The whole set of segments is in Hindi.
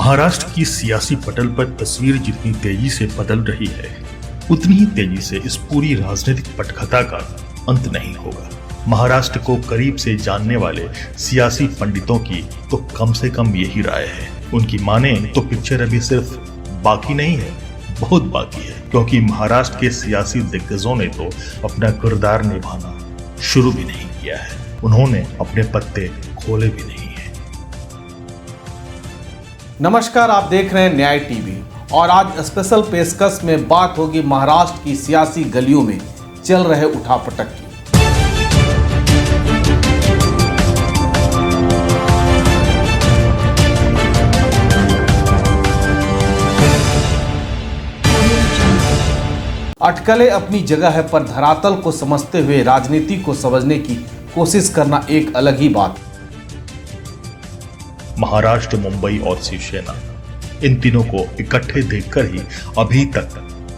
महाराष्ट्र की सियासी पटल पर तस्वीर जितनी तेजी से बदल रही है, उतनी ही तेजी से इस पूरी राजनीतिक पटकथा का अंत नहीं होगा। महाराष्ट्र को करीब से जानने वाले सियासी पंडितों की तो कम से कम यही राय है। उनकी माने तो पिक्चर अभी सिर्फ बाकी नहीं है, बहुत बाकी है, क्योंकि महाराष्ट्र के सियासी दिग्गजों ने तो अपना किरदार निभाना शुरू भी नहीं किया है। उन्होंने अपने पत्ते खोले भी नहीं है। नमस्कार, आप देख रहे हैं न्याय टीवी और आज स्पेशल पेशकश में बात होगी महाराष्ट्र की सियासी गलियों में चल रहे उठापटक की। अटकलें अपनी जगह है, पर धरातल को समझते हुए राजनीति को समझने की कोशिश करना एक अलग ही बात। महाराष्ट्र, मुंबई और शिवसेना, इन तीनों को इकट्ठे देखकर ही अभी तक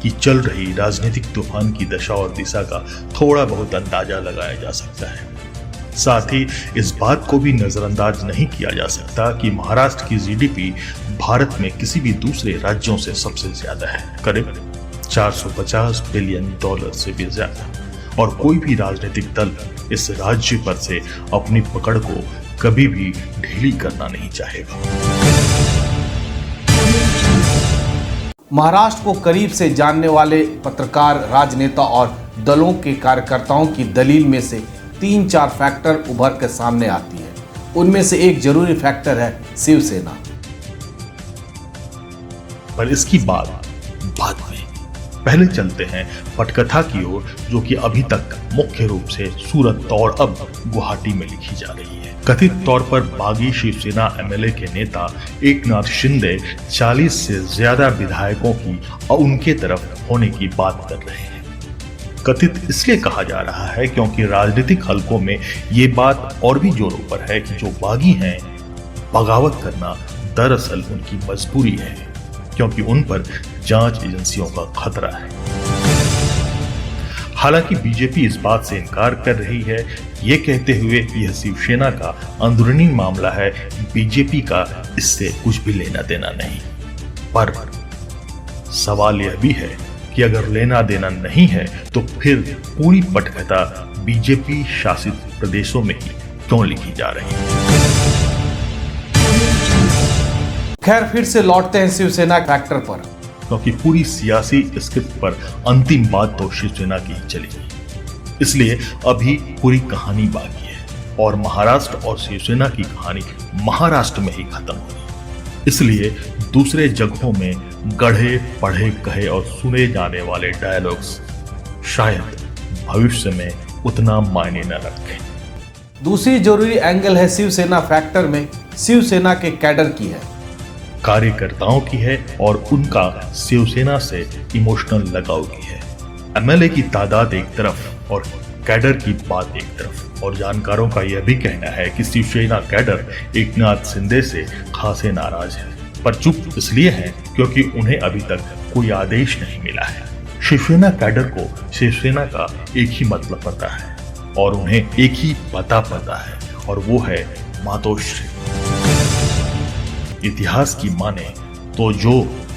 की चल रही राजनीतिक तूफान की दशा और दिशा का थोड़ा बहुत अंदाजा लगाया जा सकता है। साथ ही इस बात को भी नजरअंदाज नहीं किया जा सकता कि महाराष्ट्र की जीडीपी भारत में किसी भी दूसरे राज्यों से सबसे ज्यादा है, करीब $450 बिलियन से भी ज्यादा। और कोई भी राजनीतिक दल इस राज्य पर से अपनी पकड़ को कभी भी ढीली करना नहीं चाहेगा। महाराष्ट्र को करीब से जानने वाले पत्रकार, राजनेता और दलों के कार्यकर्ताओं की दलील में से 3-4 फैक्टर उभर कर सामने आती है। उनमें से एक जरूरी फैक्टर है शिवसेना। पर इसकी बात बाद में, पहले चलते हैं पटकथा की ओर, जो कि अभी तक मुख्य रूप से सूरत और अब गुवाहाटी में लिखी जा रही है। कथित तौर पर बागी शिवसेना एमएलए के नेता एकनाथ शिंदे 40 से ज्यादा विधायकों की और उनके तरफ होने की बात कर रहे हैं। कथित इसलिए कहा जा रहा है क्योंकि राजनीतिक हलकों में ये बात और भी जोरों पर है कि जो बागी हैं, बगावत करना दरअसल उनकी मजबूरी है, क्योंकि उन पर जांच एजेंसियों का खतरा है। हालांकि बीजेपी इस बात से इनकार कर रही है, ये कहते हुए कि यह शिवसेना का अंदरूनी मामला है, बीजेपी का इससे कुछ भी लेना देना नहीं। पर सवाल यह भी है कि अगर लेना देना नहीं है तो फिर पूरी पटकथा बीजेपी शासित प्रदेशों में ही क्यों लिखी जा रही है। खैर, फिर से लौटते हैं शिवसेना फैक्टर पर, क्योंकि पूरी सियासी स्क्रिप्ट पर अंतिम बात तो शिवसेना की ही चलेगी। इसलिए अभी पूरी कहानी बाकी है और महाराष्ट्र और शिवसेना की कहानी महाराष्ट्र में ही खत्म होगी। इसलिए दूसरे जगहों में गढ़े, पढ़े, कहे और सुने जाने वाले डायलॉग्स शायद भविष्य में उतना मायने न रखें। दूसरी जरूरी एंगल है शिवसेना फैक्टर में शिवसेना के कैडर की है, कार्यकर्ताओं की है और उनका शिवसेना से इमोशनल लगाव की है। एमएलए की तादाद एक तरफ और कैडर की बात एक तरफ, और जानकारों का यह भी कहना है कि शिवसेना कैडर एकनाथ शिंदे से खासे नाराज है, पर चुप इसलिए है क्योंकि उन्हें अभी तक कोई आदेश नहीं मिला है। शिवसेना कैडर को शिवसेना का एक ही मतलब पता है और उन्हें एक ही पता है, और वो है मातोश्री। इतिहास की माने तो जो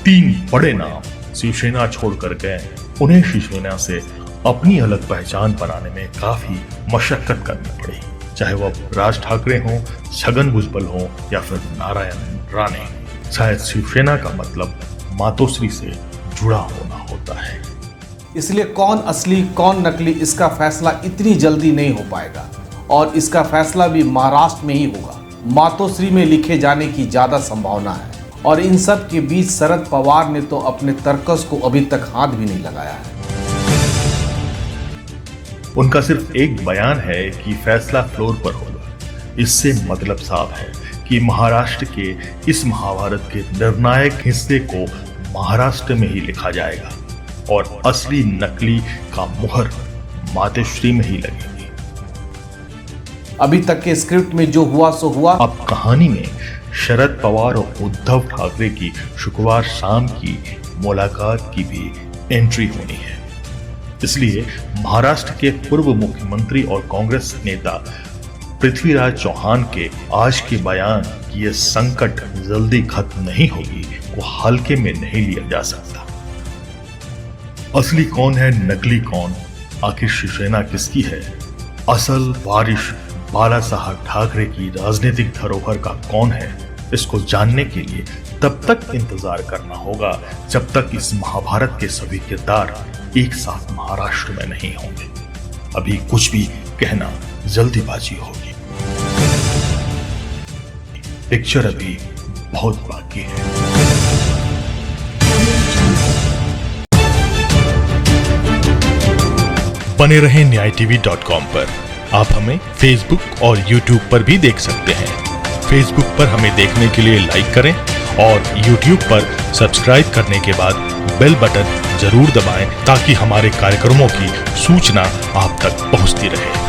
3 बड़े नाम शिवसेना छोड़कर गए, उन्हें शिवसेना से अपनी अलग पहचान बनाने में काफी मशक्कत करनी पड़ी, चाहे वह राज ठाकरे हों, छगन भुजबल हों या फिर नारायण राणे। शायद शिवसेना का मतलब मातोश्री से जुड़ा होना होता है। इसलिए कौन असली कौन नकली, इसका फैसला इतनी जल्दी नहीं हो पाएगा और इसका फैसला भी महाराष्ट्र में ही होगा। मातोश्री में लिखे जाने की ज्यादा संभावना है और इन सब के बीच शरद पवार ने तो अपने तर्कस को अभी तक हाथ भी नहीं लगाया है। उनका सिर्फ एक बयान है कि फैसला फ्लोर पर होगा। इससे मतलब साफ है कि महाराष्ट्र के इस महाभारत के निर्णायक हिस्से को महाराष्ट्र में ही लिखा जाएगा और असली नकली का मुहर मातोश्री में ही लगेगी। अभी तक के स्क्रिप्ट में जो हुआ सो हुआ। अब कहानी में शरद पवार और उद्धव ठाकरे की शुक्रवार शाम की मुलाकात की भी एंट्री होनी है। इसलिए महाराष्ट्र के पूर्व मुख्यमंत्री और कांग्रेस नेता पृथ्वीराज चौहान के आज के बयान कि ये संकट जल्दी खत्म नहीं होगी वो हल्के में नहीं लिया जा सकता। असली कौन है, नकली कौन, आखिर शिवसेना किसकी है, असल वारिश बाला साहब ठाकरे की राजनीतिक धरोहर का कौन है, इसको जानने के लिए तब तक इंतजार करना होगा जब तक इस महाभारत के सभी किरदार एक साथ महाराष्ट्र में नहीं होंगे। अभी कुछ भी कहना जल्दीबाजी होगी। पिक्चर अभी बहुत बाकी है। बने रहें न्यायटीवी.com पर। आप हमें फेसबुक और यूट्यूब पर भी देख सकते हैं। फेसबुक पर हमें देखने के लिए लाइक करें और यूट्यूब पर सब्सक्राइब करने के बाद बेल बटन जरूर दबाएं ताकि हमारे कार्यक्रमों की सूचना आप तक पहुंचती रहे।